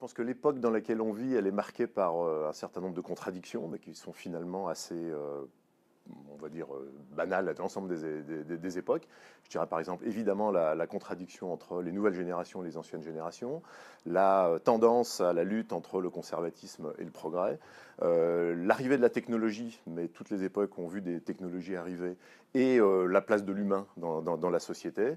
pense que l'époque dans laquelle on vit, elle est marquée par un certain nombre de contradictions, mais qui sont finalement assez, on va dire, banales à l'ensemble des époques. Je dirais par exemple évidemment la contradiction entre les nouvelles générations et les anciennes générations, la tendance à la lutte entre le conservatisme et le progrès, l'arrivée de la technologie, mais toutes les époques ont vu des technologies arriver, et la place de l'humain dans la société.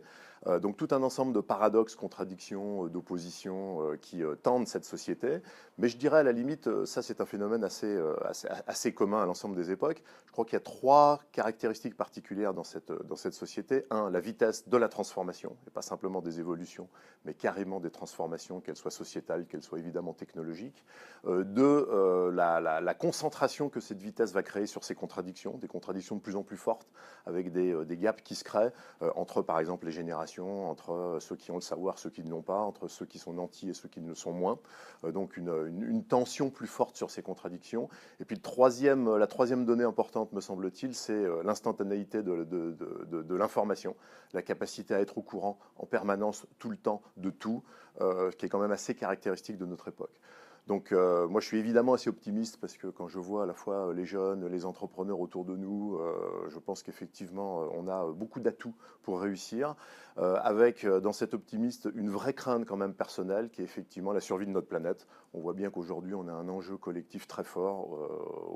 Donc tout un ensemble de paradoxes, contradictions, d'oppositions qui tendent cette société. Mais je dirais à la limite, ça c'est un phénomène assez commun à l'ensemble des époques. Je crois qu'il y a trois caractéristiques particulières dans cette société. Un, la vitesse de la transformation, et pas simplement des évolutions, mais carrément des transformations, qu'elles soient sociétales, qu'elles soient évidemment technologiques. Deux, la concentration que cette vitesse va créer sur ces contradictions, des contradictions de plus en plus fortes, avec des gaps qui se créent entre, par exemple, les générations, entre ceux qui ont le savoir, ceux qui ne l'ont pas, entre ceux qui sont nantis et ceux qui ne le sont moins. Donc une tension plus forte sur ces contradictions. Et puis la troisième donnée importante, me semble-t-il, c'est l'instantanéité de l'information, la capacité à être au courant en permanence, tout le temps, de tout, qui est quand même assez caractéristique de notre époque. Donc moi je suis évidemment assez optimiste parce que quand je vois à la fois les jeunes, les entrepreneurs autour de nous, je pense qu'effectivement on a beaucoup d'atouts pour réussir, avec dans cet optimisme une vraie crainte quand même personnelle qui est effectivement la survie de notre planète. On voit bien qu'aujourd'hui on a un enjeu collectif très fort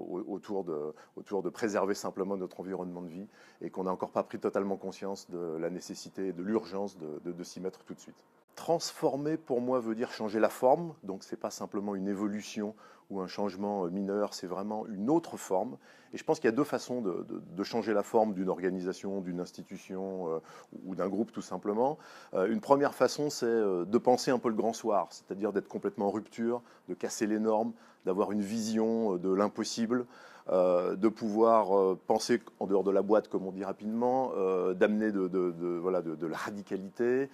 autour de préserver simplement notre environnement de vie et qu'on n'a encore pas pris totalement conscience de la nécessité et de l'urgence de s'y mettre tout de suite. Transformer, pour moi, veut dire changer la forme, donc ce n'est pas simplement une évolution ou un changement mineur, c'est vraiment une autre forme. Et je pense qu'il y a deux façons de changer la forme d'une organisation, d'une institution ou d'un groupe tout simplement. Une première façon, c'est de penser un peu le grand soir, c'est-à-dire d'être complètement en rupture, de casser les normes, d'avoir une vision de l'impossible, de pouvoir penser en dehors de la boîte, comme on dit rapidement, d'amener de la radicalité,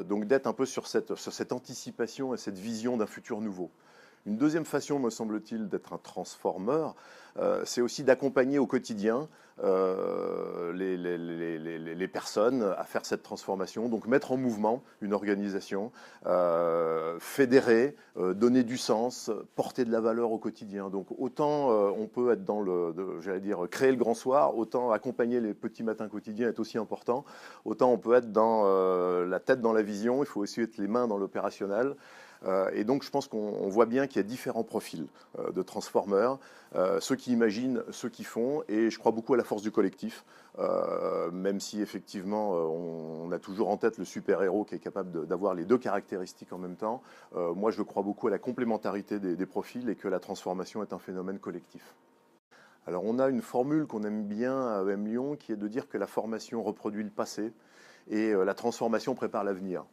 donc d'être un peu sur cette anticipation et cette vision d'un futur nouveau. Une deuxième façon, me semble-t-il, d'être un transformeur, c'est aussi d'accompagner au quotidien les personnes à faire cette transformation, donc mettre en mouvement une organisation, fédérer, donner du sens, porter de la valeur au quotidien. Donc autant on peut être j'allais dire, créer le grand soir, autant accompagner les petits matins quotidiens est aussi important, autant on peut être dans la tête dans la vision, il faut aussi être les mains dans l'opérationnel. Et donc je pense qu'on voit bien qu'il y a différents profils de transformeurs, ceux qui imaginent, ceux qui font, et je crois beaucoup à la force du collectif, même si effectivement on a toujours en tête le super-héros qui est capable d'avoir les deux caractéristiques en même temps. Moi je crois beaucoup à la complémentarité des profils et que la transformation est un phénomène collectif. Alors on a une formule qu'on aime bien à EM Lyon qui est de dire que la formation reproduit le passé et la transformation prépare l'avenir.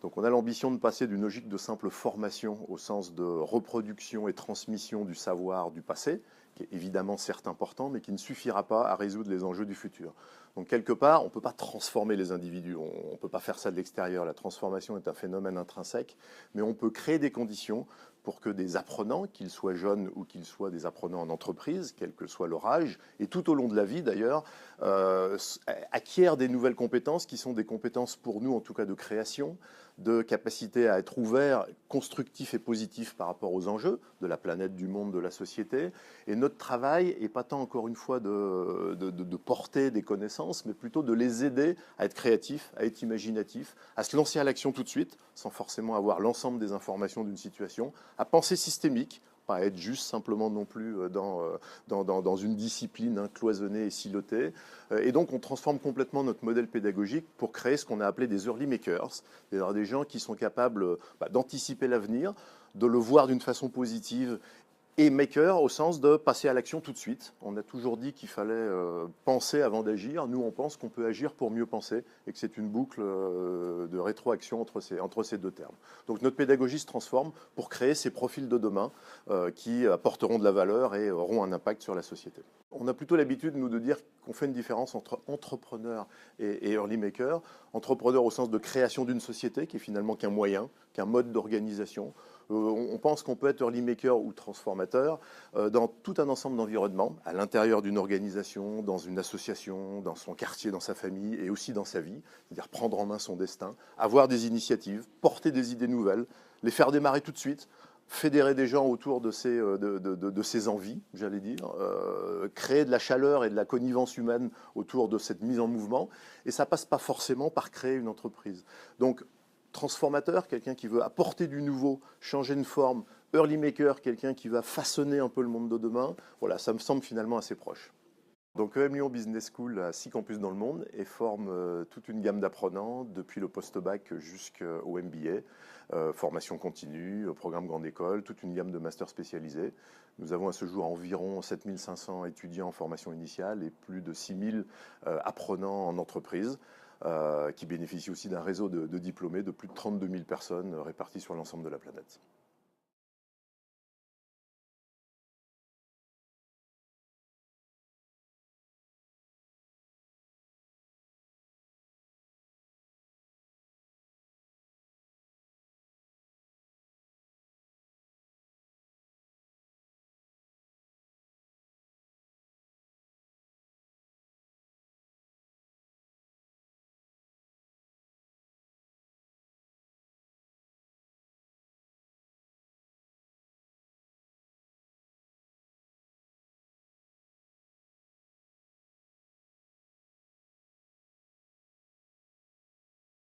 Donc on a l'ambition de passer d'une logique de simple formation au sens de reproduction et transmission du savoir du passé, qui est évidemment certes important, mais qui ne suffira pas à résoudre les enjeux du futur. Donc quelque part, on ne peut pas transformer les individus, on ne peut pas faire ça de l'extérieur, la transformation est un phénomène intrinsèque, mais on peut créer des conditions pour que des apprenants, qu'ils soient jeunes ou qu'ils soient des apprenants en entreprise, quel que soit leur âge, et tout au long de la vie d'ailleurs, acquièrent des nouvelles compétences qui sont des compétences pour nous en tout cas de création, de capacité à être ouvert, constructif et positif par rapport aux enjeux de la planète, du monde, de la société. Et notre travail n'est pas tant encore une fois de porter des connaissances, mais plutôt de les aider à être créatifs, à être imaginatifs, à se lancer à l'action tout de suite, sans forcément avoir l'ensemble des informations d'une situation, à penser systémique, pas être juste simplement non plus dans une discipline cloisonnée et silotée. Et donc on transforme complètement notre modèle pédagogique pour créer ce qu'on a appelé des early makers, c'est-à-dire des gens qui sont capables d'anticiper l'avenir, de le voir d'une façon positive, et maker au sens de passer à l'action tout de suite. On a toujours dit qu'il fallait penser avant d'agir. Nous, on pense qu'on peut agir pour mieux penser et que c'est une boucle de rétroaction entre ces deux termes. Donc notre pédagogie se transforme pour créer ces profils de demain qui apporteront de la valeur et auront un impact sur la société. On a plutôt l'habitude, nous, de dire qu'on fait une différence entre entrepreneur et early maker. Entrepreneur au sens de création d'une société qui est finalement qu'un moyen, qu'un mode d'organisation. On pense qu'on peut être early maker ou transformateur dans tout un ensemble d'environnements, à l'intérieur d'une organisation, dans une association, dans son quartier, dans sa famille et aussi dans sa vie, c'est-à-dire prendre en main son destin, avoir des initiatives, porter des idées nouvelles, les faire démarrer tout de suite, fédérer des gens autour de ces envies, j'allais dire, créer de la chaleur et de la connivence humaine autour de cette mise en mouvement. Et ça passe pas forcément par créer une entreprise. Donc, transformateur, quelqu'un qui veut apporter du nouveau, changer une forme. Early maker, quelqu'un qui va façonner un peu le monde de demain. Voilà, ça me semble finalement assez proche. Donc EM Lyon Business School a 6 campus dans le monde et forme toute une gamme d'apprenants, depuis le post-bac jusqu'au MBA, formation continue, programme grande école, toute une gamme de masters spécialisés. Nous avons à ce jour environ 7500 étudiants en formation initiale et plus de 6000 apprenants en entreprise, qui bénéficient aussi d'un réseau de diplômés de plus de 32 000 personnes réparties sur l'ensemble de la planète.